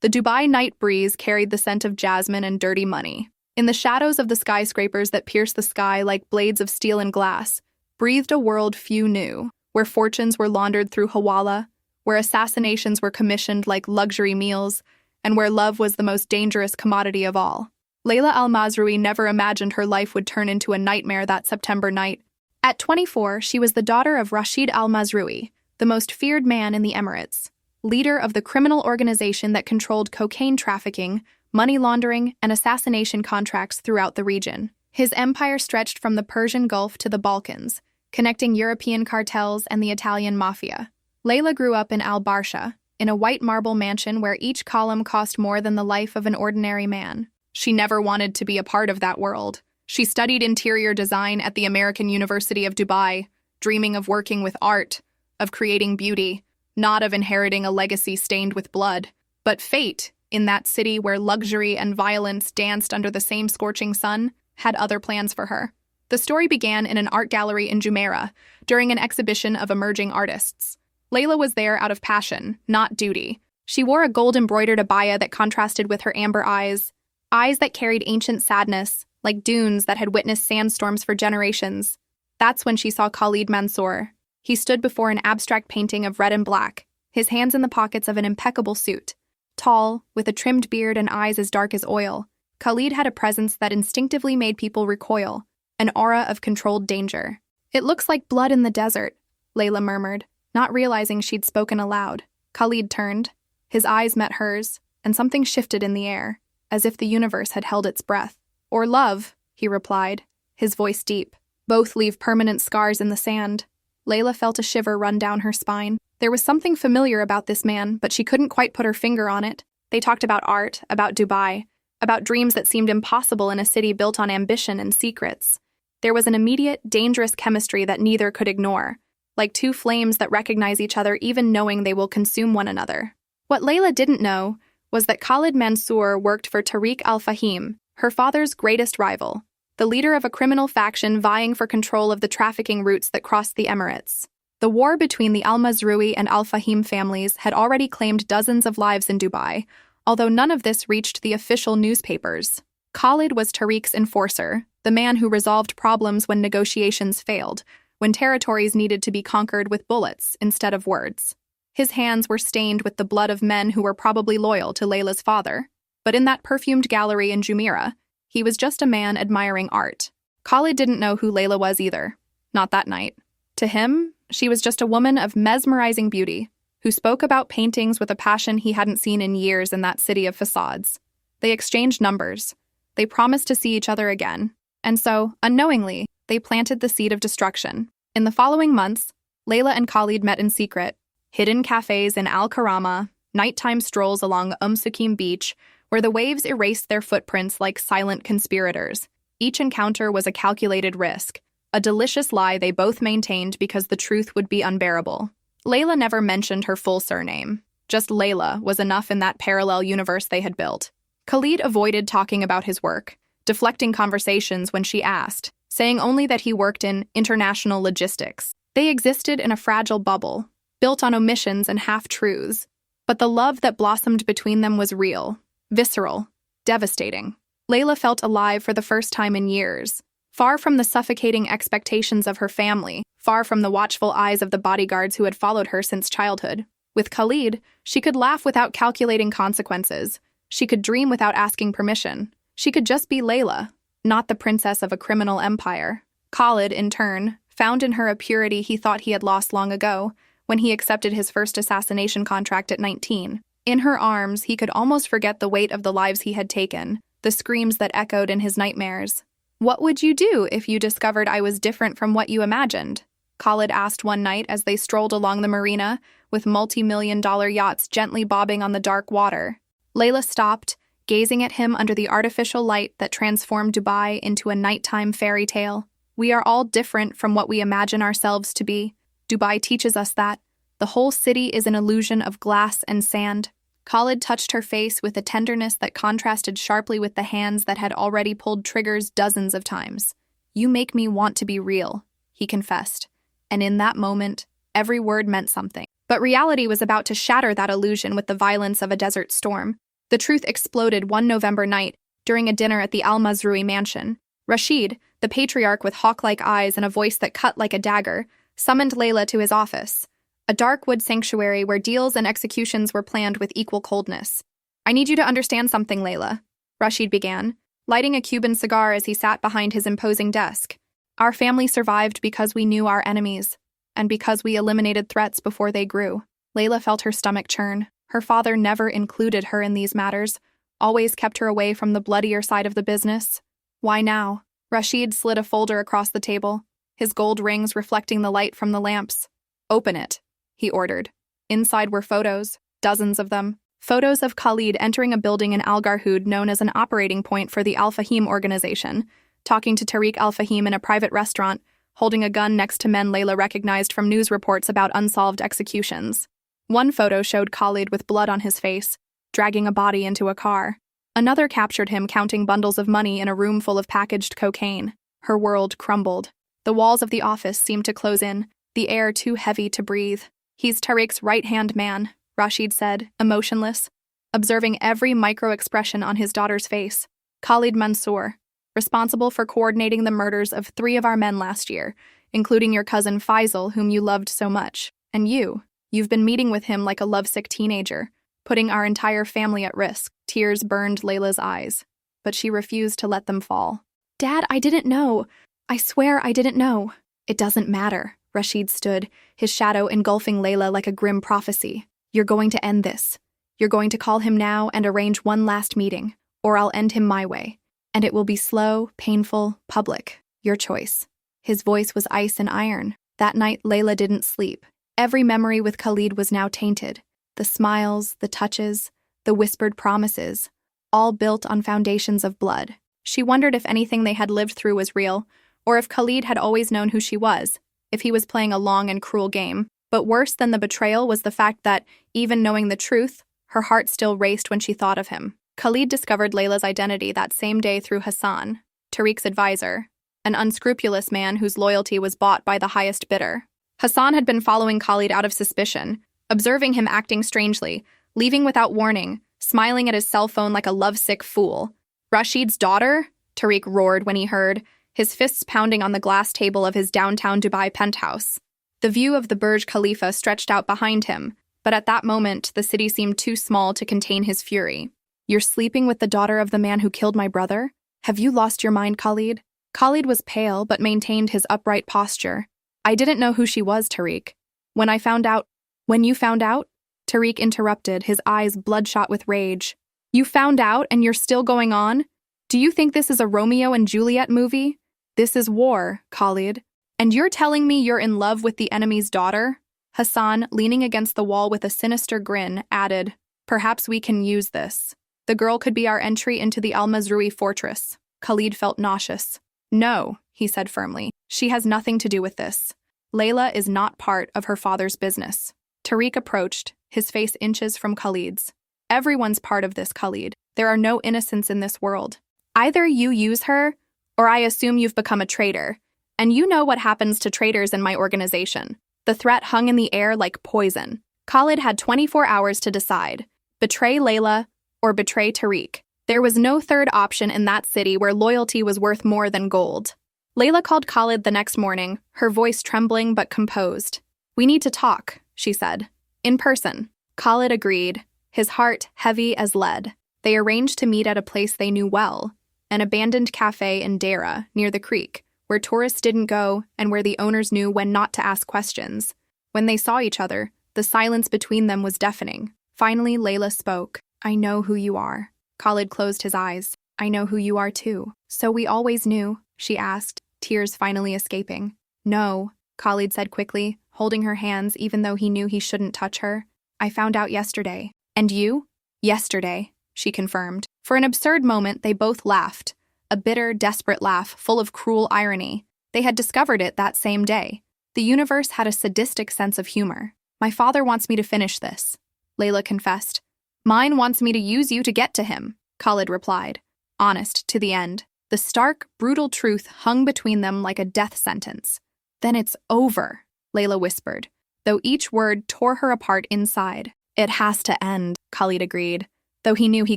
The Dubai night breeze carried the scent of jasmine and dirty money. In the shadows of the skyscrapers that pierced the sky like blades of steel and glass, breathed a world few knew, where fortunes were laundered through hawala, where assassinations were commissioned like luxury meals, and where love was the most dangerous commodity of all. Layla Al-Mazrui never imagined her life would turn into a nightmare that September night. At 24, she was the daughter of Rashid Al-Mazrui, the most feared man in the Emirates, leader of the criminal organization that controlled cocaine trafficking, money laundering, and assassination contracts throughout the region. His empire stretched from the Persian Gulf to the Balkans, connecting European cartels and the Italian Mafia. Layla grew up in Al-Barsha, in a white marble mansion where each column cost more than the life of an ordinary man. She never wanted to be a part of that world. She studied interior design at the American University of Dubai, dreaming of working with art, of creating beauty, not of inheriting a legacy stained with blood. But fate, in that city where luxury and violence danced under the same scorching sun, had other plans for her. The story began in an art gallery in Jumeirah, during an exhibition of emerging artists. Layla was there out of passion, not duty. She wore a gold-embroidered abaya that contrasted with her amber eyes that carried ancient sadness, like dunes that had witnessed sandstorms for generations. That's when she saw Khalid Mansoor. He stood before an abstract painting of red and black, his hands in the pockets of an impeccable suit. Tall, with a trimmed beard and eyes as dark as oil, Khalid had a presence that instinctively made people recoil, an aura of controlled danger. "It looks like blood in the desert," Layla murmured, not realizing she'd spoken aloud. Khalid turned. His eyes met hers, and something shifted in the air, as if the universe had held its breath. "Or love," he replied, his voice deep. "Both leave permanent scars in the sand." Layla felt a shiver run down her spine. There was something familiar about this man, but she couldn't quite put her finger on it. They talked about art, about Dubai, about dreams that seemed impossible in a city built on ambition and secrets. There was an immediate, dangerous chemistry that neither could ignore, like two flames that recognize each other even knowing they will consume one another. What Layla didn't know was that Khalid Mansoor worked for Tariq al-Fahim, her father's greatest rival, the leader of a criminal faction vying for control of the trafficking routes that crossed the Emirates. The war between the Al-Mazrui and Al-Fahim families had already claimed dozens of lives in Dubai, although none of this reached the official newspapers. Khalid was Tariq's enforcer, the man who resolved problems when negotiations failed, when territories needed to be conquered with bullets instead of words. His hands were stained with the blood of men who were probably loyal to Layla's father. But in that perfumed gallery in Jumeirah, he was just a man admiring art. Khalid didn't know who Layla was either. Not that night. To him, she was just a woman of mesmerizing beauty, who spoke about paintings with a passion he hadn't seen in years in that city of facades. They exchanged numbers. They promised to see each other again. And so, unknowingly, they planted the seed of destruction. In the following months, Layla and Khalid met in secret. Hidden cafes in Al-Karama, nighttime strolls along Sukim Beach, where the waves erased their footprints like silent conspirators. Each encounter was a calculated risk, a delicious lie they both maintained because the truth would be unbearable. Layla never mentioned her full surname. Just Layla was enough in that parallel universe they had built. Khalid avoided talking about his work, deflecting conversations when she asked, saying only that he worked in international logistics. They existed in a fragile bubble, built on omissions and half-truths. But the love that blossomed between them was real, visceral, devastating. Layla felt alive for the first time in years, far from the suffocating expectations of her family, far from the watchful eyes of the bodyguards who had followed her since childhood. With Khalid, she could laugh without calculating consequences. She could dream without asking permission. She could just be Layla, not the princess of a criminal empire. Khalid, in turn, found in her a purity he thought he had lost long ago, when he accepted his first assassination contract at 19. In her arms, he could almost forget the weight of the lives he had taken, the screams that echoed in his nightmares. "What would you do if you discovered I was different from what you imagined?" Khalid asked one night as they strolled along the marina, with multi-million-dollar yachts gently bobbing on the dark water. Layla stopped, gazing at him under the artificial light that transformed Dubai into a nighttime fairy tale. "We are all different from what we imagine ourselves to be. Dubai teaches us that. The whole city is an illusion of glass and sand." Khalid touched her face with a tenderness that contrasted sharply with the hands that had already pulled triggers dozens of times. "You make me want to be real," he confessed. And in that moment, every word meant something. But reality was about to shatter that illusion with the violence of a desert storm. The truth exploded one November night during a dinner at the Al-Mazrui mansion. Rashid, the patriarch with hawk-like eyes and a voice that cut like a dagger, summoned Layla to his office, a dark wood sanctuary where deals and executions were planned with equal coldness. "I need you to understand something, Layla," Rashid began, lighting a Cuban cigar as he sat behind his imposing desk. "Our family survived because we knew our enemies, and because we eliminated threats before they grew." Layla felt her stomach churn. Her father never included her in these matters, always kept her away from the bloodier side of the business. Why now? Rashid slid a folder across the table, his gold rings reflecting the light from the lamps. "Open it," he ordered. Inside were photos, dozens of them. Photos of Khalid entering a building in Al Garhoud known as an operating point for the Al-Fahim organization, talking to Tariq Al-Fahim in a private restaurant, holding a gun next to men Layla recognized from news reports about unsolved executions. One photo showed Khalid with blood on his face, dragging a body into a car. Another captured him counting bundles of money in a room full of packaged cocaine. Her world crumbled. The walls of the office seemed to close in, the air too heavy to breathe. "He's Tariq's right-hand man," Rashid said, emotionless, observing every micro-expression on his daughter's face. "Khalid Mansoor, responsible for coordinating the murders of 3 of our men last year, including your cousin Faisal, whom you loved so much. And you've been meeting with him like a lovesick teenager, putting our entire family at risk." Tears burned Layla's eyes, but she refused to let them fall. "Dad, I didn't know. I swear I didn't know." "It doesn't matter." Rashid stood, his shadow engulfing Layla like a grim prophecy. "You're going to end this. You're going to call him now and arrange one last meeting, or I'll end him my way. And it will be slow, painful, public. Your choice." His voice was ice and iron. That night, Layla didn't sleep. Every memory with Khalid was now tainted. The smiles, the touches, the whispered promises, all built on foundations of blood. She wondered if anything they had lived through was real, or if Khalid had always known who she was, if he was playing a long and cruel game. But worse than the betrayal was the fact that, even knowing the truth, her heart still raced when she thought of him. Khalid discovered Layla's identity that same day through Hassan, Tariq's advisor, an unscrupulous man whose loyalty was bought by the highest bidder. Hassan had been following Khalid out of suspicion, observing him acting strangely, leaving without warning, smiling at his cell phone like a lovesick fool. "Rashid's daughter?" Tariq roared when he heard, his fists pounding on the glass table of his downtown Dubai penthouse. The view of the Burj Khalifa stretched out behind him, but at that moment the city seemed too small to contain his fury. "You're sleeping with the daughter of the man who killed my brother? Have you lost your mind, Khalid?" Khalid was pale but maintained his upright posture. "I didn't know who she was, Tariq. When you found out? Tariq interrupted, his eyes bloodshot with rage. "You found out and you're still going on? Do you think this is a Romeo and Juliet movie? This is war, Khalid. And you're telling me you're in love with the enemy's daughter?" Hassan, leaning against the wall with a sinister grin, added, "Perhaps we can use this. The girl could be our entry into the Al-Mazrui fortress." Khalid felt nauseous. "No," he said firmly. "She has nothing to do with this. Layla is not part of her father's business." Tariq approached, his face inches from Khalid's. "Everyone's part of this, Khalid. There are no innocents in this world. Either you use her, or I assume you've become a traitor. And you know what happens to traitors in my organization." The threat hung in the air like poison. Khalid had 24 hours to decide. Betray Layla or betray Tariq. There was no third option in that city where loyalty was worth more than gold. Layla called Khalid the next morning, her voice trembling but composed. "We need to talk," she said. "In person." Khalid agreed, his heart heavy as lead. They arranged to meet at a place they knew well, an abandoned cafe in Dera, near the creek, where tourists didn't go and where the owners knew when not to ask questions. When they saw each other, the silence between them was deafening. Finally, Layla spoke. "I know who you are." Khalid closed his eyes. "I know who you are too." "So we always knew?" she asked, tears finally escaping. "No," Khalid said quickly, holding her hands even though he knew he shouldn't touch her. "I found out yesterday." "And you?" "Yesterday," she confirmed. For an absurd moment, they both laughed. A bitter, desperate laugh, full of cruel irony. They had discovered it that same day. The universe had a sadistic sense of humor. "My father wants me to finish this," Layla confessed. "Mine wants me to use you to get to him," Khalid replied, honest to the end. The stark, brutal truth hung between them like a death sentence. "Then it's over," Layla whispered, though each word tore her apart inside. "It has to end," Khalid agreed, though he knew he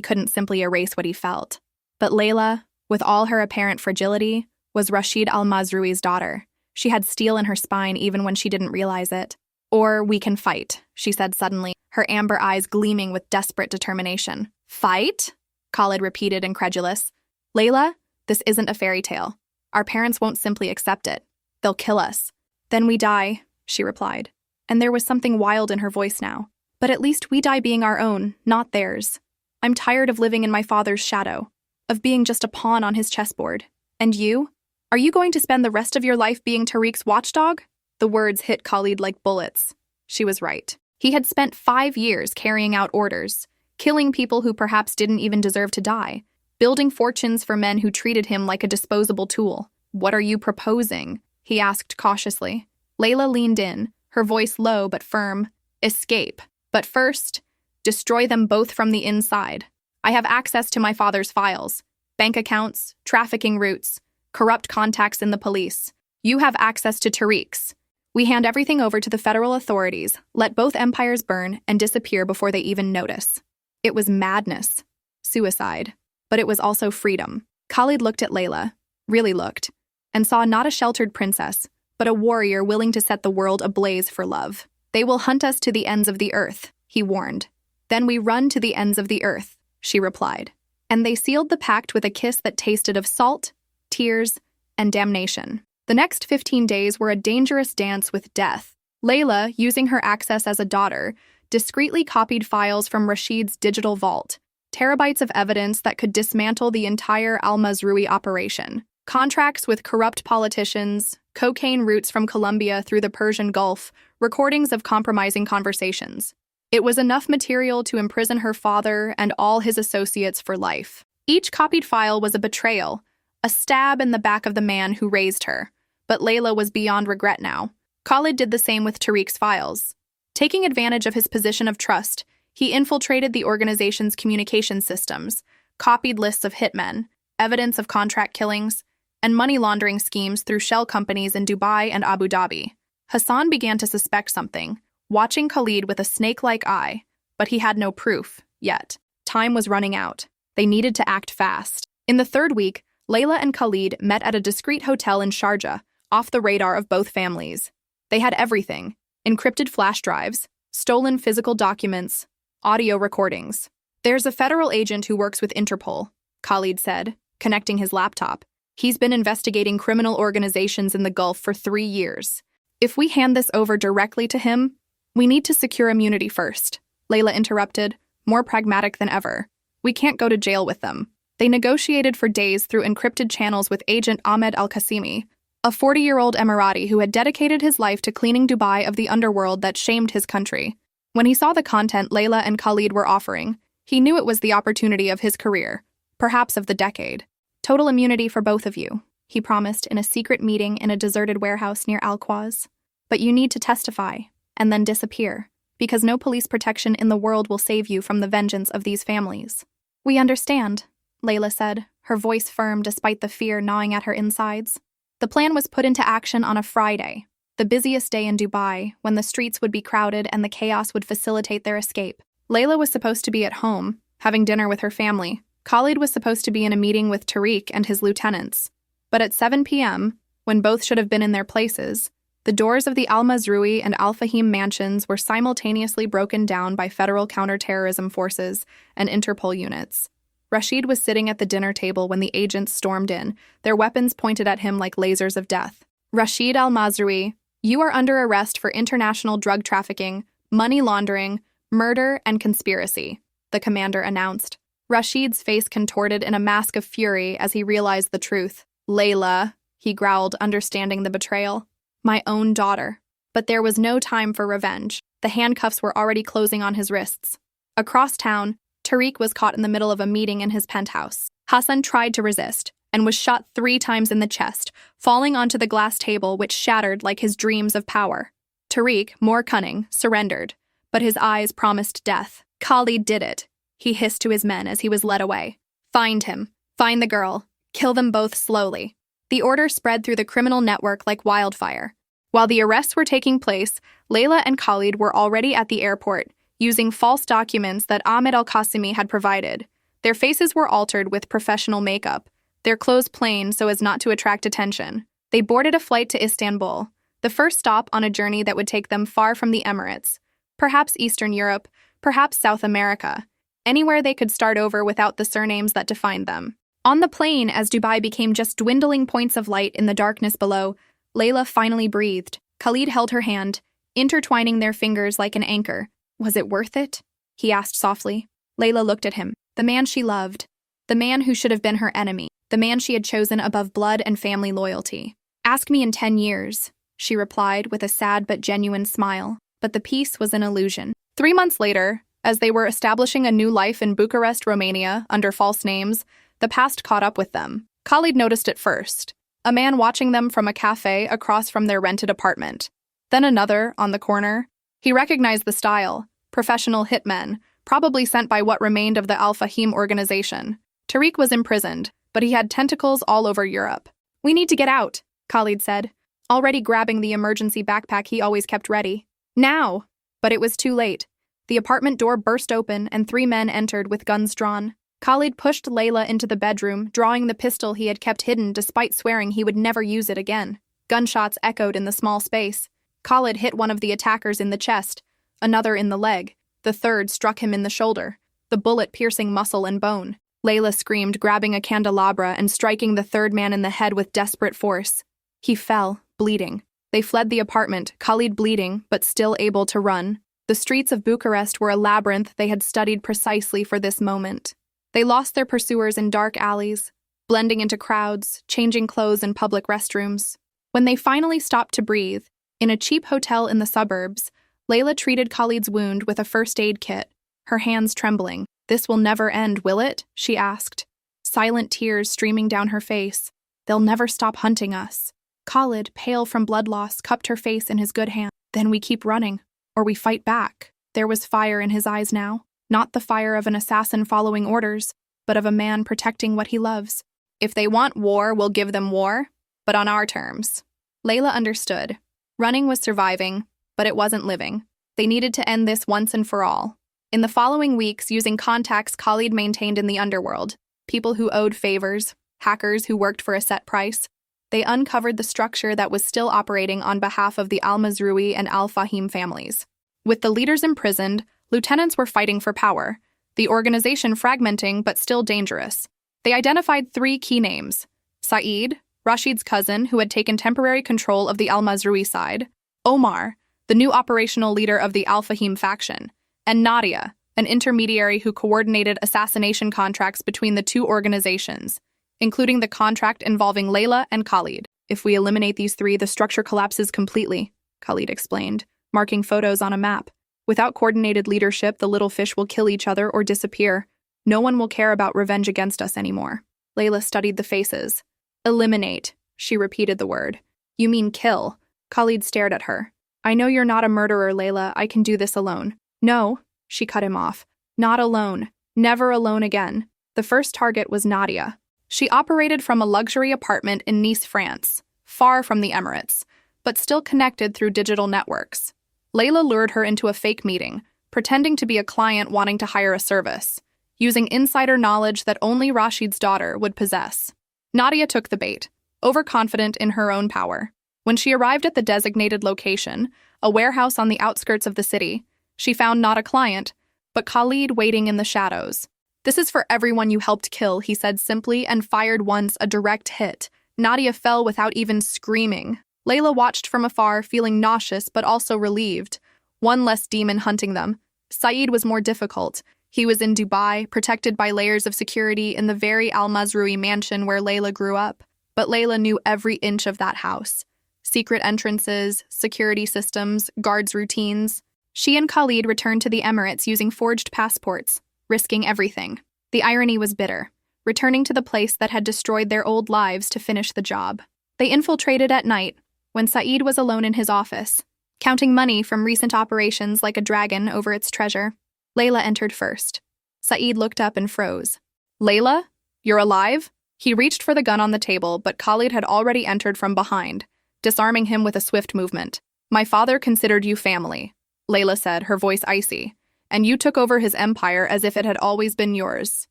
couldn't simply erase what he felt. But Layla, with all her apparent fragility, was Rashid Al-Mazroui's daughter. She had steel in her spine even when she didn't realize it. "Or we can fight," she said suddenly, her amber eyes gleaming with desperate determination. "Fight?" Khalid repeated, incredulous. "Layla, this isn't a fairy tale. Our parents won't simply accept it. They'll kill us." "Then we die," she replied. And there was something wild in her voice now. "But at least we die being our own, not theirs. I'm tired of living in my father's shadow, of being just a pawn on his chessboard. And you? Are you going to spend the rest of your life being Tariq's watchdog?" The words hit Khalid like bullets. She was right. He had spent 5 years carrying out orders, killing people who perhaps didn't even deserve to die, building fortunes for men who treated him like a disposable tool. "What are you proposing?" he asked cautiously. Layla leaned in, her voice low but firm. "Escape. But first, destroy them both from the inside. I have access to my father's files, bank accounts, trafficking routes, corrupt contacts in the police. You have access to Tariq's. We hand everything over to the federal authorities, let both empires burn, and disappear before they even notice." It was madness, suicide, but it was also freedom. Khalid looked at Layla, really looked, and saw not a sheltered princess, but a warrior willing to set the world ablaze for love. "They will hunt us to the ends of the earth," he warned. "Then we run to the ends of the earth," she replied. And they sealed the pact with a kiss that tasted of salt, tears, and damnation. The next 15 days were a dangerous dance with death. Layla, using her access as a daughter, discreetly copied files from Rashid's digital vault, terabytes of evidence that could dismantle the entire Al-Mazrui operation. Contracts with corrupt politicians, cocaine routes from Colombia through the Persian Gulf, recordings of compromising conversations. It was enough material to imprison her father and all his associates for life. Each copied file was a betrayal, a stab in the back of the man who raised her. But Layla was beyond regret now. Khalid did the same with Tariq's files. Taking advantage of his position of trust, he infiltrated the organization's communication systems, copied lists of hitmen, evidence of contract killings, and money laundering schemes through shell companies in Dubai and Abu Dhabi. Hassan began to suspect something, watching Khalid with a snake-like eye, but he had no proof, yet. Time was running out. They needed to act fast. In the 3rd week, Layla and Khalid met at a discreet hotel in Sharjah, off the radar of both families. They had everything: encrypted flash drives, stolen physical documents, audio recordings. "There's a federal agent who works with Interpol," Khalid said, connecting his laptop. "He's been investigating criminal organizations in the Gulf for 3 years. If we hand this over directly to him, we need to secure immunity first," Layla interrupted, more pragmatic than ever. "We can't go to jail with them." They negotiated for days through encrypted channels with agent Ahmed Al-Qasimi, a 40-year-old Emirati who had dedicated his life to cleaning Dubai of the underworld that shamed his country. When he saw the content Layla and Khalid were offering, he knew it was the opportunity of his career, perhaps of the decade. "Total immunity for both of you," he promised in a secret meeting in a deserted warehouse near Al-Quaz. "But you need to testify, and then disappear, because no police protection in the world will save you from the vengeance of these families." "We understand," Layla said, her voice firm despite the fear gnawing at her insides. The plan was put into action on a Friday, the busiest day in Dubai, when the streets would be crowded and the chaos would facilitate their escape. Layla was supposed to be at home, having dinner with her family. Khalid was supposed to be in a meeting with Tariq and his lieutenants. But at 7 p.m., when both should have been in their places, the doors of the Al-Mazrui and Al-Fahim mansions were simultaneously broken down by federal counterterrorism forces and Interpol units. Rashid was sitting at the dinner table when the agents stormed in, their weapons pointed at him like lasers of death. "Rashid Al-Mazrui, you are under arrest for international drug trafficking, money laundering, murder, and conspiracy," the commander announced. Rashid's face contorted in a mask of fury as he realized the truth. "Layla," he growled, understanding the betrayal. "My own daughter." But there was no time for revenge. The handcuffs were already closing on his wrists. Across town, Tariq was caught in the middle of a meeting in his penthouse. Hassan tried to resist and was shot 3 times in the chest, falling onto the glass table which shattered like his dreams of power. Tariq, more cunning, surrendered, but his eyes promised death. "Khalid did it," he hissed to his men as he was led away. "Find him. Find the girl. Kill them both slowly." The order spread through the criminal network like wildfire. While the arrests were taking place, Layla and Khalid were already at the airport, using false documents that Ahmed al-Qasimi had provided. Their faces were altered with professional makeup, their clothes plain so as not to attract attention. They boarded a flight to Istanbul, the first stop on a journey that would take them far from the Emirates, perhaps Eastern Europe, perhaps South America, anywhere they could start over without the surnames that defined them. On the plane, as Dubai became just dwindling points of light in the darkness below, Layla finally breathed. Khalid held her hand, intertwining their fingers like an anchor. "Was it worth it?" he asked softly. Layla looked at him. The man she loved. The man who should have been her enemy. The man she had chosen above blood and family loyalty. "Ask me in 10 years, she replied with a sad but genuine smile. But the peace was an illusion. 3 months later, as they were establishing a new life in Bucharest, Romania, under false names, the past caught up with them. Khalid noticed it first. A man watching them from a cafe across from their rented apartment. Then another, on the corner. He recognized the style. Professional hitmen, probably sent by what remained of the Al-Fahim organization. Tariq was imprisoned, but he had tentacles all over Europe. "We need to get out," Khalid said, already grabbing the emergency backpack he always kept ready. "Now!" But it was too late. The apartment door burst open and 3 men entered with guns drawn. Khalid pushed Layla into the bedroom, drawing the pistol he had kept hidden despite swearing he would never use it again. Gunshots echoed in the small space. Khalid hit one of the attackers in the chest, another in the leg. The third struck him in the shoulder, the bullet piercing muscle and bone. Layla screamed, grabbing a candelabra and striking the third man in the head with desperate force. He fell, bleeding. They fled the apartment, Khalid bleeding, but still able to run. The streets of Bucharest were a labyrinth they had studied precisely for this moment. They lost their pursuers in dark alleys, blending into crowds, changing clothes in public restrooms. When they finally stopped to breathe, in a cheap hotel in the suburbs, Layla treated Khalid's wound with a first aid kit, her hands trembling. "This will never end, will it?" she asked, silent tears streaming down her face. "They'll never stop hunting us." Khalid, pale from blood loss, cupped her face in his good hand. "Then we keep running, or we fight back." There was fire in his eyes now, not the fire of an assassin following orders, but of a man protecting what he loves. "If they want war, we'll give them war, but on our terms." Layla understood. Running was surviving, but it wasn't living. They needed to end this once and for all. In the following weeks, using contacts Khalid maintained in the underworld, people who owed favors, hackers who worked for a set price, they uncovered the structure that was still operating on behalf of the Al-Mazrui and Al-Fahim families. With the leaders imprisoned, lieutenants were fighting for power, the organization fragmenting but still dangerous. They identified 3 key names: Saeed, Rashid's cousin who had taken temporary control of the Al-Mazrui side, Omar, the new operational leader of the Al-Fahim faction, and Nadia, an intermediary who coordinated assassination contracts between the 2 organizations, including the contract involving Layla and Khalid. "If we eliminate these 3, the structure collapses completely," Khalid explained, marking photos on a map. "Without coordinated leadership, the little fish will kill each other or disappear. No one will care about revenge against us anymore." Layla studied the faces. "Eliminate," she repeated the word. "You mean kill." Khalid stared at her. "I know you're not a murderer, Layla. I can do this alone." "No," she cut him off. "Not alone. Never alone again." The first target was Nadia. She operated from a luxury apartment in Nice, France, far from the Emirates, but still connected through digital networks. Layla lured her into a fake meeting, pretending to be a client wanting to hire a service, using insider knowledge that only Rashid's daughter would possess. Nadia took the bait, overconfident in her own power. When she arrived at the designated location, a warehouse on the outskirts of the city, she found not a client, but Khalid waiting in the shadows. "This is for everyone you helped kill," he said simply, and fired once, a direct hit. Nadia fell without even screaming. Layla watched from afar, feeling nauseous but also relieved. One less demon hunting them. Saeed was more difficult. He was in Dubai, protected by layers of security in the very Al-Mazrui mansion where Layla grew up. But Layla knew every inch of that house. Secret entrances, security systems, guards' routines. She and Khalid returned to the Emirates using forged passports, risking everything. The irony was bitter, returning to the place that had destroyed their old lives to finish the job. They infiltrated at night, when Saeed was alone in his office, counting money from recent operations like a dragon over its treasure. Layla entered first. Saeed looked up and froze. "Layla? You're alive?" He reached for the gun on the table, but Khalid had already entered from behind, disarming him with a swift movement. "My father considered you family," Layla said, her voice icy. and you took over his empire as if it had always been yours.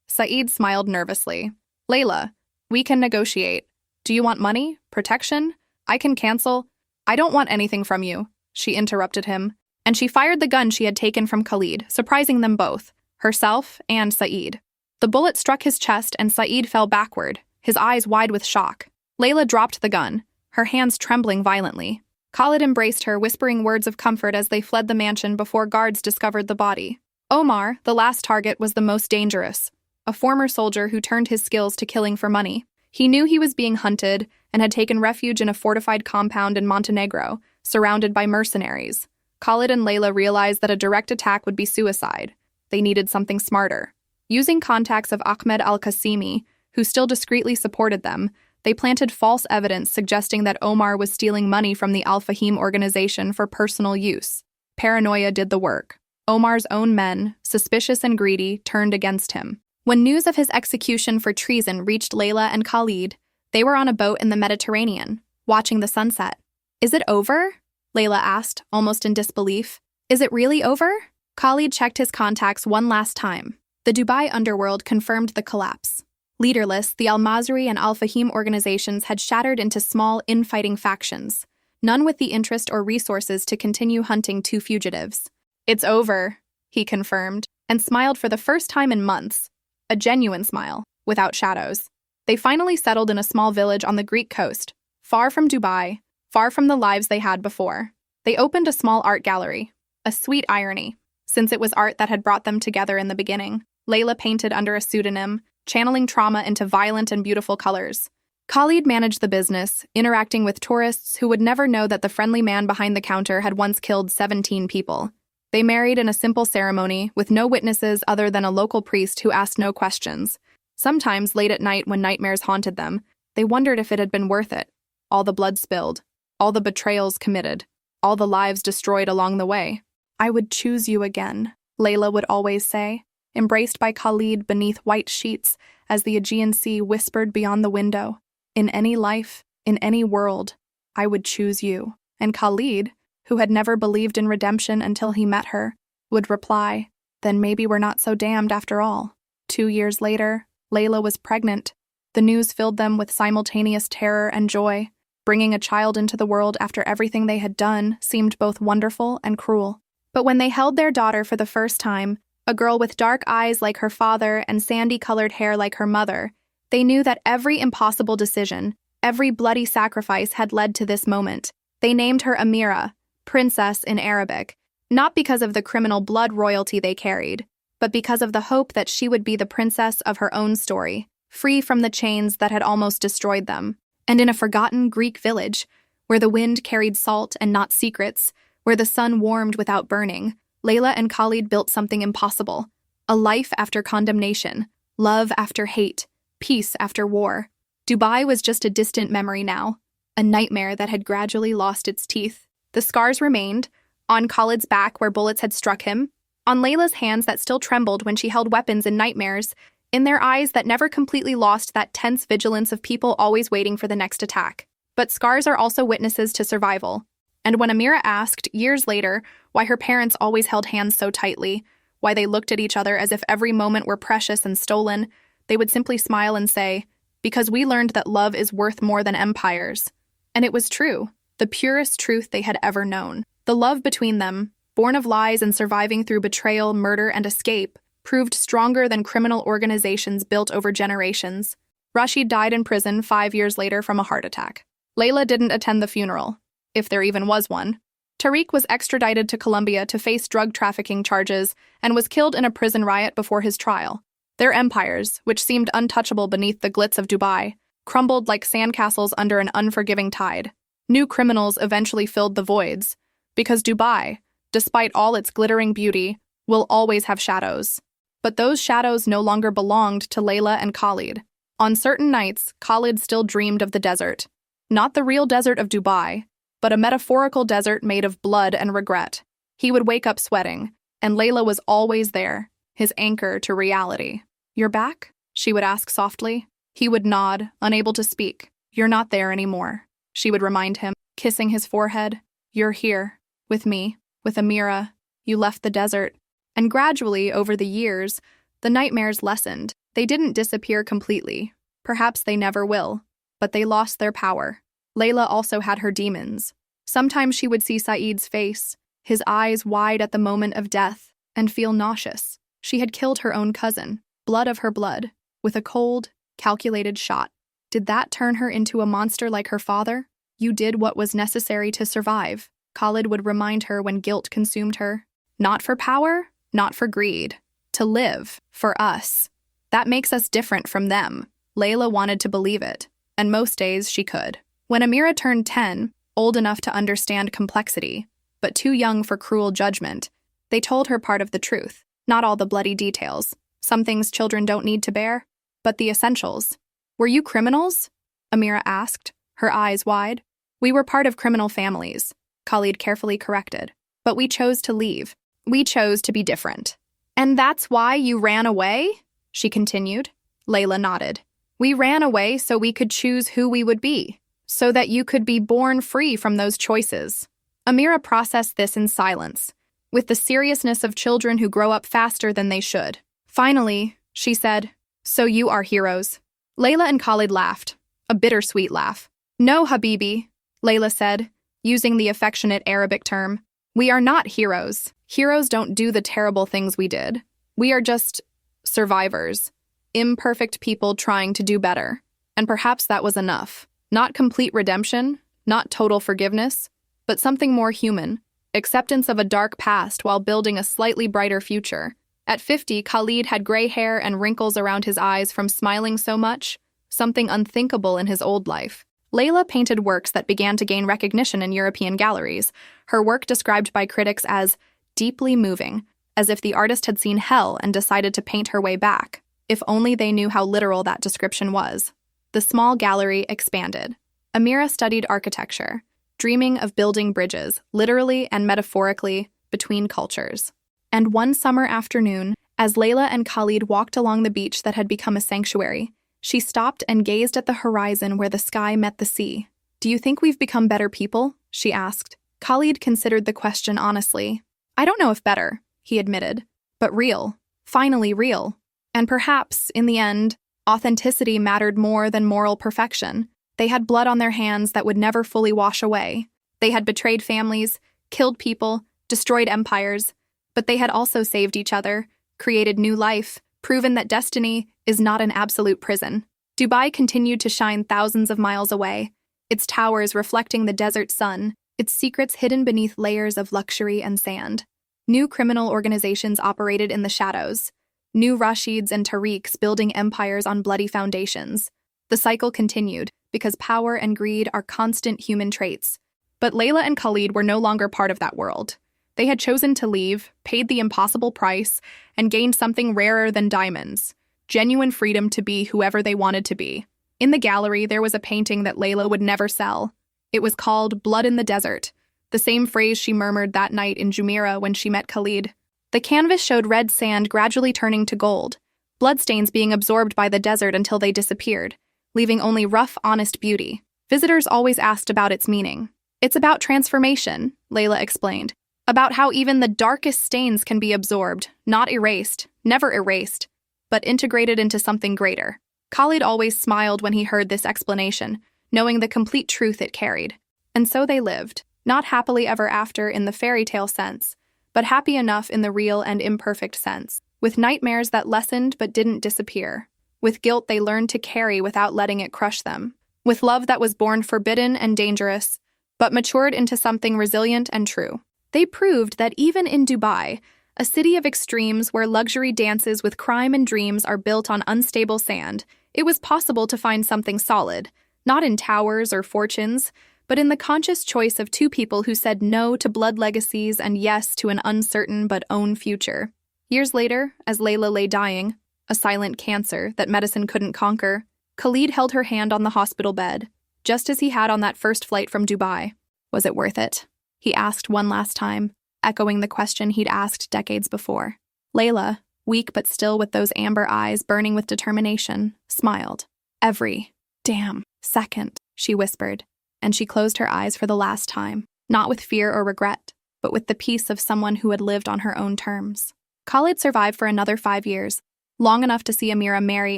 Saeed smiled nervously. Layla, we can negotiate. Do you want money? Protection? I can cancel. I don't want anything from you, she interrupted him, and she fired the gun she had taken from Khalid, surprising them both, herself and Saeed. The bullet struck his chest and Saeed fell backward, his eyes wide with shock. Layla dropped the gun, her hands trembling violently. Khalid embraced her, whispering words of comfort as they fled the mansion before guards discovered the body. Omar, the last target, was the most dangerous, a former soldier who turned his skills to killing for money. He knew he was being hunted and had taken refuge in a fortified compound in Montenegro, surrounded by mercenaries. Khalid and Layla realized that a direct attack would be suicide. They needed something smarter. Using contacts of Ahmed al-Qasimi, who still discreetly supported them, they planted false evidence suggesting that Omar was stealing money from the Al-Fahim organization for personal use. Paranoia did the work. Omar's own men, suspicious and greedy, turned against him. When news of his execution for treason reached Layla and Khalid, they were on a boat in the Mediterranean, watching the sunset. Is it over? Layla asked, almost in disbelief. Is it really over? Khalid checked his contacts one last time. The Dubai underworld confirmed the collapse. Leaderless, the Al-Mazrui and Al-Fahim organizations had shattered into small, infighting factions, none with the interest or resources to continue hunting two fugitives. It's over, he confirmed, and smiled for the first time in months. A genuine smile, without shadows. They finally settled in a small village on the Greek coast, far from Dubai, far from the lives they had before. They opened a small art gallery, a sweet irony, since it was art that had brought them together in the beginning. Layla painted under a pseudonym, channeling trauma into violent and beautiful colors. Khalid managed the business, interacting with tourists who would never know that the friendly man behind the counter had once killed 17 people. They married in a simple ceremony, with no witnesses other than a local priest who asked no questions. Sometimes, late at night when nightmares haunted them, they wondered if it had been worth it. All the blood spilled, all the betrayals committed, all the lives destroyed along the way. I would choose you again, Layla would always say, embraced by Khalid beneath white sheets as the Aegean Sea whispered beyond the window. In any life, in any world, I would choose you. And Khalid, who had never believed in redemption until he met her, would reply, then maybe we're not so damned after all. 2 years later, Layla was pregnant. The news filled them with simultaneous terror and joy. Bringing a child into the world after everything they had done seemed both wonderful and cruel. But when they held their daughter for the first time, a girl with dark eyes like her father and sandy-colored hair like her mother, they knew that every impossible decision, every bloody sacrifice had led to this moment. They named her Amira, princess in Arabic, not because of the criminal blood royalty they carried, but because of the hope that she would be the princess of her own story, free from the chains that had almost destroyed them. And in a forgotten Greek village, where the wind carried salt and not secrets, where the sun warmed without burning, Layla and Khalid built something impossible. A life after condemnation, love after hate, peace after war. Dubai was just a distant memory now, a nightmare that had gradually lost its teeth. The scars remained, on Khalid's back where bullets had struck him, on Layla's hands that still trembled when she held weapons in nightmares, in their eyes that never completely lost that tense vigilance of people always waiting for the next attack. But scars are also witnesses to survival. And when Amira asked, years later, why her parents always held hands so tightly, why they looked at each other as if every moment were precious and stolen, they would simply smile and say, because we learned that love is worth more than empires. And it was true, the purest truth they had ever known. The love between them, born of lies and surviving through betrayal, murder, and escape, proved stronger than criminal organizations built over generations. Rashid died in prison 5 years later from a heart attack. Layla didn't attend the funeral, if there even was one. Tariq was extradited to Colombia to face drug trafficking charges and was killed in a prison riot before his trial. Their empires, which seemed untouchable beneath the glitz of Dubai, crumbled like sandcastles under an unforgiving tide. New criminals eventually filled the voids, because Dubai, despite all its glittering beauty, will always have shadows. But those shadows no longer belonged to Layla and Khalid. On certain nights, Khalid still dreamed of the desert. Not the real desert of Dubai, but a metaphorical desert made of blood and regret. He would wake up sweating, and Layla was always there, his anchor to reality. "You're back?" she would ask softly. He would nod, unable to speak. "You're not there anymore," she would remind him, kissing his forehead. "You're here, with me, with Amira. You left the desert, And gradually, over the years, the nightmares lessened. They didn't disappear completely. Perhaps they never will. But they lost their power. Layla also had her demons. Sometimes she would see Saeed's face, his eyes wide at the moment of death, and feel nauseous. She had killed her own cousin, blood of her blood, with a cold, calculated shot. Did that turn her into a monster like her father? You did what was necessary to survive, Khalid would remind her when guilt consumed her. Not for power, not for greed. To live, for us. That makes us different from them. Layla wanted to believe it, and most days she could. When Amira turned 10, old enough to understand complexity, but too young for cruel judgment, they told her part of the truth, not all the bloody details. Some things children don't need to bear, but the essentials. Were you criminals? Amira asked, her eyes wide. We were part of criminal families, Khalid carefully corrected. But we chose to leave. We chose to be different. And that's why you ran away? She continued. Layla nodded. We ran away so we could choose who we would be, so that you could be born free from those choices. Amira processed this in silence, with the seriousness of children who grow up faster than they should. Finally, she said, so you are heroes. Layla and Khalid laughed, a bittersweet laugh. No, Habibi, Layla said, using the affectionate Arabic term. We are not heroes. Heroes don't do the terrible things we did. We are just survivors, imperfect people trying to do better. And perhaps that was enough. Not complete redemption, not total forgiveness, but something more human, acceptance of a dark past while building a slightly brighter future. At 50, Khalid had gray hair and wrinkles around his eyes from smiling so much, something unthinkable in his old life. Layla painted works that began to gain recognition in European galleries, her work described by critics as deeply moving, as if the artist had seen hell and decided to paint her way back. If only they knew how literal that description was. The small gallery expanded. Amira studied architecture, dreaming of building bridges, literally and metaphorically, between cultures. And one summer afternoon, as Layla and Khalid walked along the beach that had become a sanctuary, she stopped and gazed at the horizon where the sky met the sea. Do you think we've become better people? She asked. Khalid considered the question honestly. I don't know if better, he admitted, but real. Finally real. And perhaps, in the end, authenticity mattered more than moral perfection. They had blood on their hands that would never fully wash away. They had betrayed families, killed people, destroyed empires, but they had also saved each other, created new life, proven that destiny is not an absolute prison. Dubai continued to shine thousands of miles away, its towers reflecting the desert sun, its secrets hidden beneath layers of luxury and sand. New criminal organizations operated in the shadows, new Rashids and Tariqs building empires on bloody foundations. The cycle continued, because power and greed are constant human traits. But Layla and Khalid were no longer part of that world. They had chosen to leave, paid the impossible price, and gained something rarer than diamonds: genuine freedom to be whoever they wanted to be. In the gallery, there was a painting that Layla would never sell. It was called Blood in the Desert, the same phrase she murmured that night in Jumeirah when she met Khalid. The canvas showed red sand gradually turning to gold, bloodstains being absorbed by the desert until they disappeared, leaving only rough, honest beauty. Visitors always asked about its meaning. It's about transformation, Layla explained. About how even the darkest stains can be absorbed, not erased, never erased, but integrated into something greater. Khalid always smiled when he heard this explanation, knowing the complete truth it carried. And so they lived, not happily ever after in the fairy tale sense, but happy enough in the real and imperfect sense, with nightmares that lessened but didn't disappear, with guilt they learned to carry without letting it crush them, with love that was born forbidden and dangerous, but matured into something resilient and true. They proved that even in Dubai, a city of extremes where luxury dances with crime and dreams are built on unstable sand, it was possible to find something solid, not in towers or fortunes, but in the conscious choice of two people who said no to blood legacies and yes to an uncertain but own future. Years later, as Layla lay dying, a silent cancer that medicine couldn't conquer, Khalid held her hand on the hospital bed, just as he had on that first flight from Dubai. Was it worth it? He asked one last time, echoing the question he'd asked decades before. Layla, weak but still with those amber eyes burning with determination, smiled. Every damn second, she whispered, and she closed her eyes for the last time, not with fear or regret, but with the peace of someone who had lived on her own terms. Khalid survived for another 5 years, long enough to see Amira marry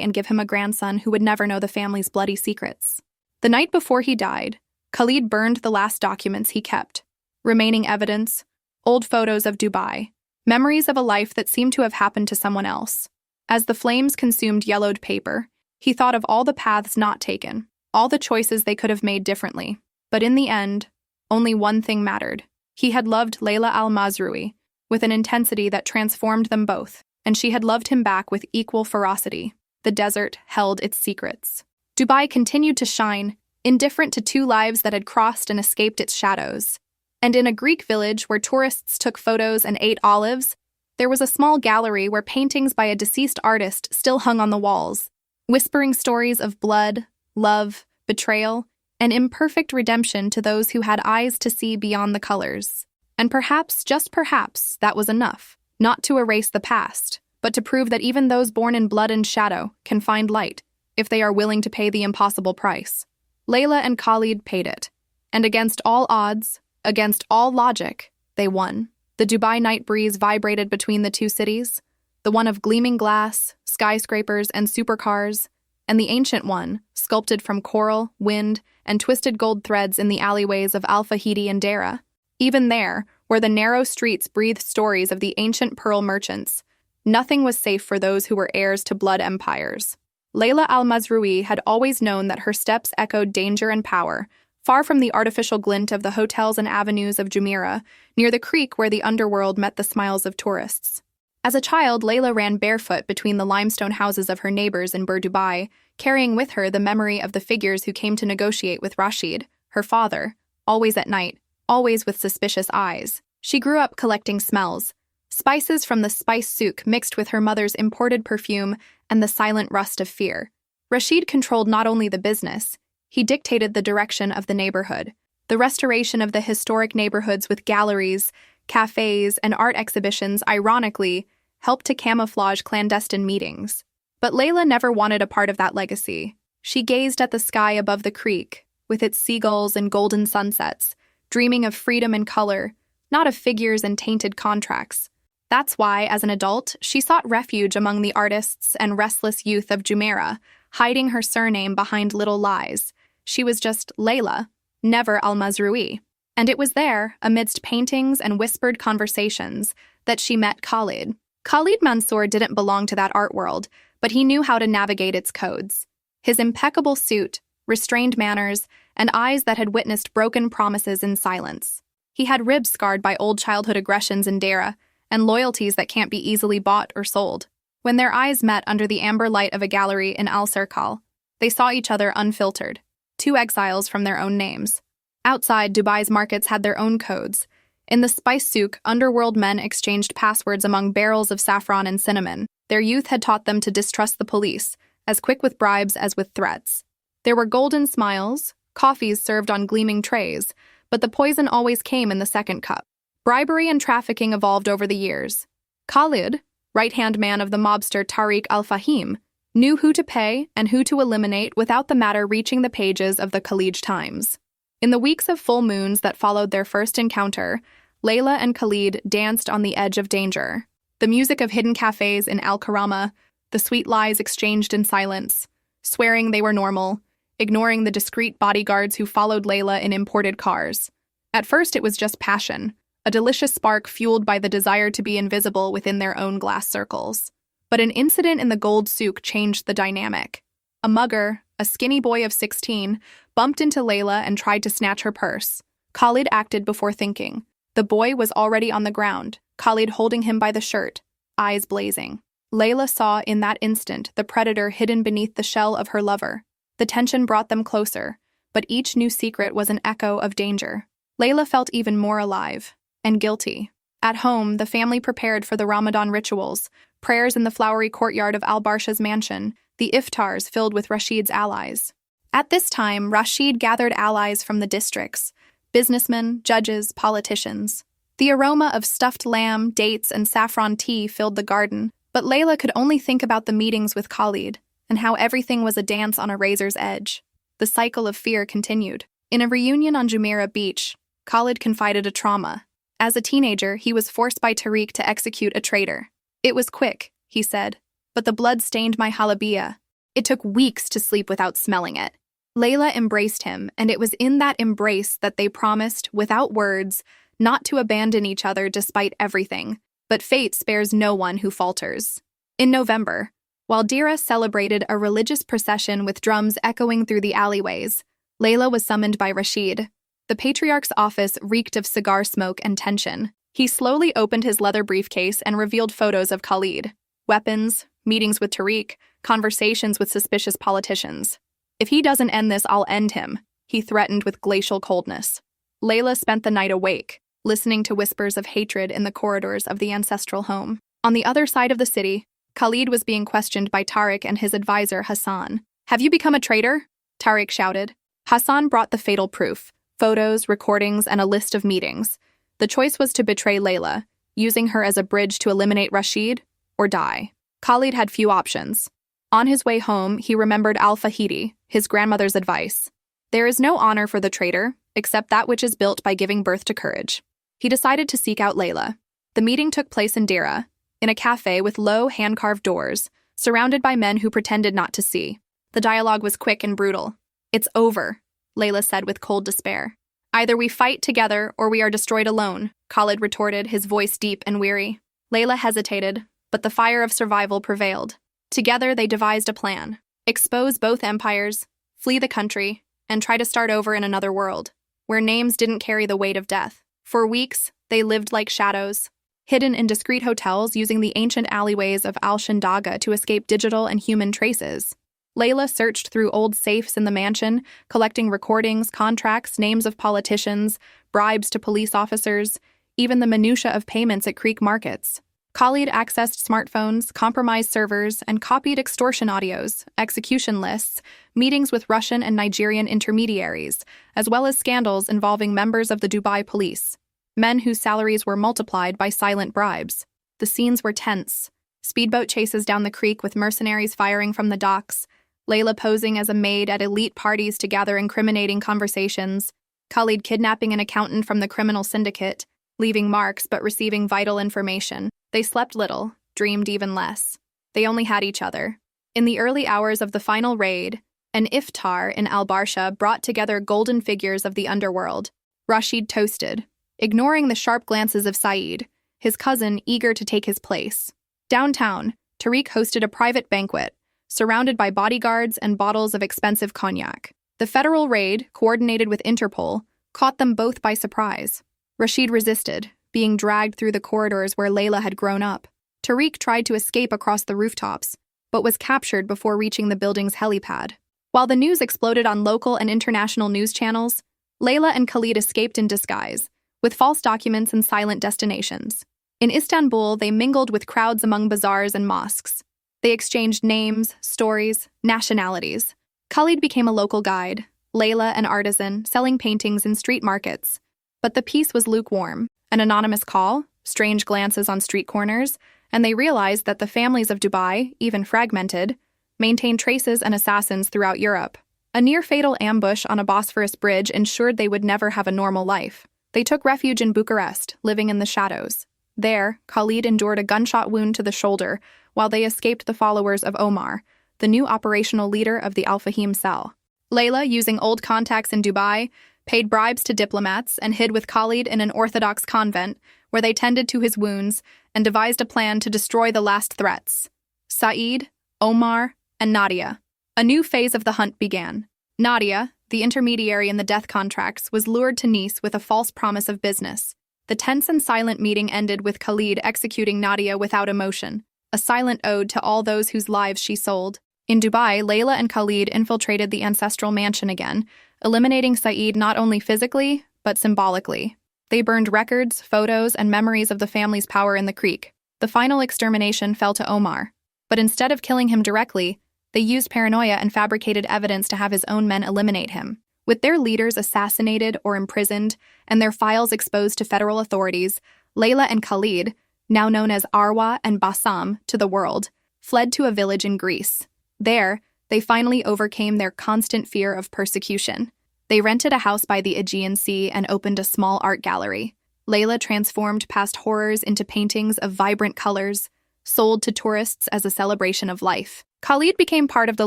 and give him a grandson who would never know the family's bloody secrets. The night before he died, Khalid burned the last documents he kept, remaining evidence, old photos of Dubai, memories of a life that seemed to have happened to someone else. As the flames consumed yellowed paper, he thought of all the paths not taken, all the choices they could have made differently. But in the end, only one thing mattered. He had loved Layla Al-Mazrui with an intensity that transformed them both, and she had loved him back with equal ferocity. The desert held its secrets. Dubai continued to shine, indifferent to two lives that had crossed and escaped its shadows. And in a Greek village where tourists took photos and ate olives, there was a small gallery where paintings by a deceased artist still hung on the walls, whispering stories of blood, love, betrayal, and imperfect redemption to those who had eyes to see beyond the colors. And perhaps, just perhaps, that was enough, not to erase the past, but to prove that even those born in blood and shadow can find light if they are willing to pay the impossible price. Layla and Khalid paid it, and against all odds, against all logic, they won. The Dubai night breeze vibrated between the two cities, the one of gleaming glass, skyscrapers, and supercars, and the ancient one, sculpted from coral, wind, and twisted gold threads in the alleyways of Al Fahidi and Dera. Even there, where the narrow streets breathed stories of the ancient pearl merchants, nothing was safe for those who were heirs to blood empires. Layla Al-Mazrui had always known that her steps echoed danger and power, far from the artificial glint of the hotels and avenues of Jumeirah, near the creek where the underworld met the smiles of tourists. As a child, Layla ran barefoot between the limestone houses of her neighbors in Bur Dubai, carrying with her the memory of the figures who came to negotiate with Rashid, her father, always at night, always with suspicious eyes. She grew up collecting smells, spices from the spice souk mixed with her mother's imported perfume and the silent rust of fear. Rashid controlled not only the business, he dictated the direction of the neighborhood. The restoration of the historic neighborhoods with galleries, cafes, and art exhibitions, ironically, helped to camouflage clandestine meetings. But Layla never wanted a part of that legacy. She gazed at the sky above the creek, with its seagulls and golden sunsets, dreaming of freedom and color, not of figures and tainted contracts. That's why, as an adult, she sought refuge among the artists and restless youth of Jumeirah, hiding her surname behind little lies. She was just Layla, never Al-Mazrui. And it was there, amidst paintings and whispered conversations, that she met Khalid. Khalid Mansoor didn't belong to that art world, but he knew how to navigate its codes. His impeccable suit, restrained manners, and eyes that had witnessed broken promises in silence. He had ribs scarred by old childhood aggressions in Dera, and loyalties that can't be easily bought or sold. When their eyes met under the amber light of a gallery in Al Serkal, they saw each other unfiltered, two exiles from their own names. Outside, Dubai's markets had their own codes. In the spice souk, underworld men exchanged passwords among barrels of saffron and cinnamon. Their youth had taught them to distrust the police, as quick with bribes as with threats. There were golden smiles, coffees served on gleaming trays, but the poison always came in the second cup. Bribery and trafficking evolved over the years. Khalid, right-hand man of the mobster Tariq al-Fahim, knew who to pay and who to eliminate without the matter reaching the pages of the Khalid Times. In the weeks of full moons that followed their first encounter, Layla and Khalid danced on the edge of danger. The music of hidden cafes in Al-Karama, the sweet lies exchanged in silence, swearing they were normal, ignoring the discreet bodyguards who followed Layla in imported cars. At first it was just passion, a delicious spark fueled by the desire to be invisible within their own glass circles. But an incident in the gold souk changed the dynamic. A mugger, a skinny boy of 16, bumped into Layla and tried to snatch her purse. Khalid acted before thinking. The boy was already on the ground, Khalid holding him by the shirt, eyes blazing. Layla saw in that instant the predator hidden beneath the shell of her lover. The tension brought them closer, but each new secret was an echo of danger. Layla felt even more alive and guilty. At home, the family prepared for the Ramadan rituals, prayers in the flowery courtyard of Al-Barsha's mansion, the iftars filled with Rashid's allies. At this time, Rashid gathered allies from the districts, businessmen, judges, politicians. The aroma of stuffed lamb, dates, and saffron tea filled the garden, but Layla could only think about the meetings with Khalid and how everything was a dance on a razor's edge. The cycle of fear continued. In a reunion on Jumeirah Beach, Khalid confided a trauma. As a teenager, he was forced by Tariq to execute a traitor. "It was quick," he said, "but the blood stained my halabia. It took weeks to sleep without smelling it." Layla embraced him, and it was in that embrace that they promised, without words, not to abandon each other despite everything. But fate spares no one who falters. In November, while Dira celebrated a religious procession with drums echoing through the alleyways, Layla was summoned by Rashid. The patriarch's office reeked of cigar smoke and tension. He slowly opened his leather briefcase and revealed photos of Khalid. Weapons, meetings with Tariq, conversations with suspicious politicians. "If he doesn't end this, I'll end him," he threatened with glacial coldness. Layla spent the night awake, listening to whispers of hatred in the corridors of the ancestral home. On the other side of the city, Khalid was being questioned by Tariq and his advisor, Hassan. "Have you become a traitor?" Tariq shouted. Hassan brought the fatal proof: photos, recordings, and a list of meetings. The choice was to betray Layla, using her as a bridge to eliminate Rashid, or die. Khalid had few options. On his way home, he remembered Al-Fahidi, his grandmother's advice. "There is no honor for the traitor, except that which is built by giving birth to courage." He decided to seek out Layla. The meeting took place in Dira, in a cafe with low, hand-carved doors, surrounded by men who pretended not to see. The dialogue was quick and brutal. "It's over," Layla said with cold despair. "Either we fight together or we are destroyed alone," Khalid retorted, his voice deep and weary. Layla hesitated, but the fire of survival prevailed. Together they devised a plan: expose both empires, flee the country, and try to start over in another world, where names didn't carry the weight of death. For weeks, they lived like shadows, hidden in discreet hotels using the ancient alleyways of Al-Shandaga to escape digital and human traces. Layla searched through old safes in the mansion, collecting recordings, contracts, names of politicians, bribes to police officers, even the minutiae of payments at Creek markets. Khalid accessed smartphones, compromised servers, and copied extortion audios, execution lists, meetings with Russian and Nigerian intermediaries, as well as scandals involving members of the Dubai police, men whose salaries were multiplied by silent bribes. The scenes were tense. Speedboat chases down the creek with mercenaries firing from the docks, Layla posing as a maid at elite parties to gather incriminating conversations, Khalid kidnapping an accountant from the criminal syndicate, leaving marks but receiving vital information. They slept little, dreamed even less. They only had each other. In the early hours of the final raid, an iftar in Al-Barsha brought together golden figures of the underworld. Rashid toasted, ignoring the sharp glances of Saeed, his cousin eager to take his place. Downtown, Tariq hosted a private banquet, surrounded by bodyguards and bottles of expensive cognac. The federal raid, coordinated with Interpol, caught them both by surprise. Rashid resisted, being dragged through the corridors where Layla had grown up. Tariq tried to escape across the rooftops, but was captured before reaching the building's helipad. While the news exploded on local and international news channels, Layla and Khalid escaped in disguise, with false documents and silent destinations. In Istanbul, they mingled with crowds among bazaars and mosques. They exchanged names, stories, nationalities. Khalid became a local guide, Layla an artisan, selling paintings in street markets. But the peace was lukewarm. An anonymous call, strange glances on street corners, and they realized that the families of Dubai, even fragmented, maintained traces and assassins throughout Europe. A near-fatal ambush on a Bosphorus bridge ensured they would never have a normal life. They took refuge in Bucharest, living in the shadows. There, Khalid endured a gunshot wound to the shoulder, while they escaped the followers of Omar, the new operational leader of the Al-Fahim cell. Layla, using old contacts in Dubai, paid bribes to diplomats and hid with Khalid in an Orthodox convent, where they tended to his wounds and devised a plan to destroy the last threats: Saeed, Omar, and Nadia. A new phase of the hunt began. Nadia, the intermediary in the death contracts, was lured to Nice with a false promise of business. The tense and silent meeting ended with Khalid executing Nadia without emotion, a silent ode to all those whose lives she sold. In Dubai, Layla and Khalid infiltrated the ancestral mansion again, eliminating Saeed not only physically, but symbolically. They burned records, photos, and memories of the family's power in the creek. The final extermination fell to Omar. But instead of killing him directly, they used paranoia and fabricated evidence to have his own men eliminate him. With their leaders assassinated or imprisoned, and their files exposed to federal authorities, Layla and Khalid, now known as Arwa and Bassam to the world, fled to a village in Greece. There, they finally overcame their constant fear of persecution. They rented a house by the Aegean Sea and opened a small art gallery. Layla transformed past horrors into paintings of vibrant colors, sold to tourists as a celebration of life. Khalid became part of the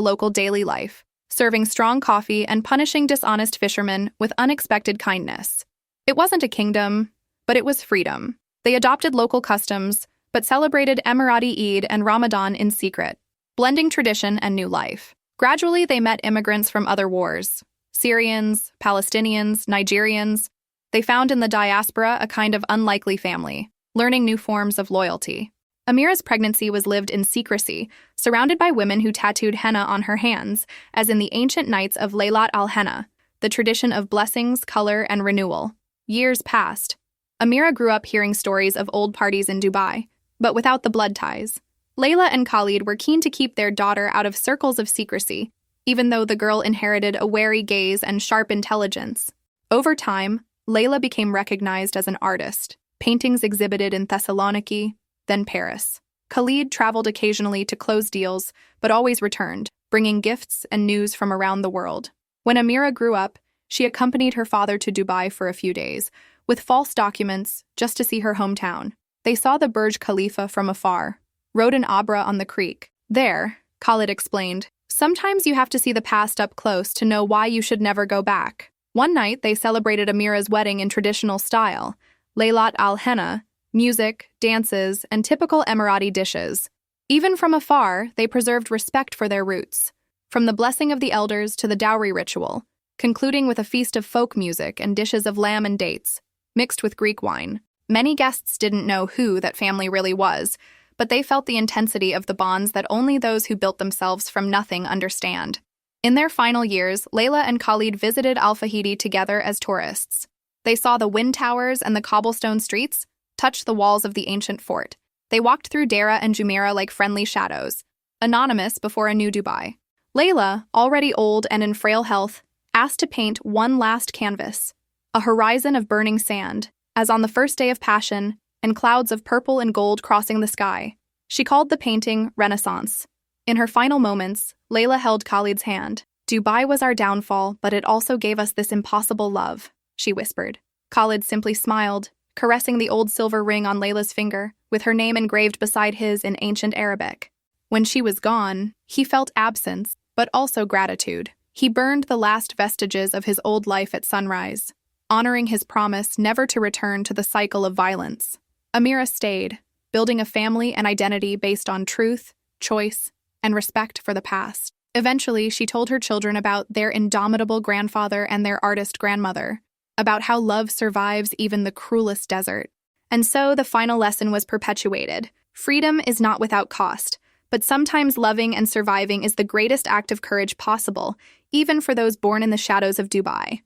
local daily life, serving strong coffee and punishing dishonest fishermen with unexpected kindness. It wasn't a kingdom, but it was freedom. They adopted local customs, but celebrated Emirati Eid and Ramadan in secret, blending tradition and new life. Gradually, they met immigrants from other wars: Syrians, Palestinians, Nigerians. They found in the diaspora a kind of unlikely family, learning new forms of loyalty. Amira's pregnancy was lived in secrecy, surrounded by women who tattooed henna on her hands, as in the ancient nights of Layla al-Henna, the tradition of blessings, color, and renewal. Years passed. Amira grew up hearing stories of old parties in Dubai, but without the blood ties. Layla and Khalid were keen to keep their daughter out of circles of secrecy, even though the girl inherited a wary gaze and sharp intelligence. Over time, Layla became recognized as an artist. Paintings exhibited in Thessaloniki, then Paris. Khalid traveled occasionally to close deals, but always returned, bringing gifts and news from around the world. When Amira grew up, she accompanied her father to Dubai for a few days, with false documents, just to see her hometown. They saw the Burj Khalifa from afar, rode an Abra on the creek. There, Khalid explained, sometimes you have to see the past up close to know why you should never go back. One night, they celebrated Amira's wedding in traditional style, Layla al-Henna, music, dances, and typical Emirati dishes. Even from afar, they preserved respect for their roots, from the blessing of the elders to the dowry ritual, concluding with a feast of folk music and dishes of lamb and dates, mixed with Greek wine. Many guests didn't know who that family really was, but they felt the intensity of the bonds that only those who built themselves from nothing understand. In their final years, Layla and Khalid visited Al-Fahidi together as tourists. They saw the wind towers and the cobblestone streets, touched the walls of the ancient fort. They walked through Dera and Jumeirah like friendly shadows, anonymous before a new Dubai. Layla, already old and in frail health, asked to paint one last canvas, a horizon of burning sand, as on the first day of Passion, and clouds of purple and gold crossing the sky. She called the painting Renaissance. In her final moments, Layla held Khalid's hand. "Dubai was our downfall, but it also gave us this impossible love," she whispered. Khalid simply smiled, caressing the old silver ring on Layla's finger, with her name engraved beside his in ancient Arabic. When she was gone, he felt absence, but also gratitude. He burned the last vestiges of his old life at sunrise, honoring his promise never to return to the cycle of violence. Amira stayed, building a family and identity based on truth, choice, and respect for the past. Eventually, she told her children about their indomitable grandfather and their artist grandmother, about how love survives even the cruelest desert. And so the final lesson was perpetuated. Freedom is not without cost, but sometimes loving and surviving is the greatest act of courage possible, even for those born in the shadows of Dubai.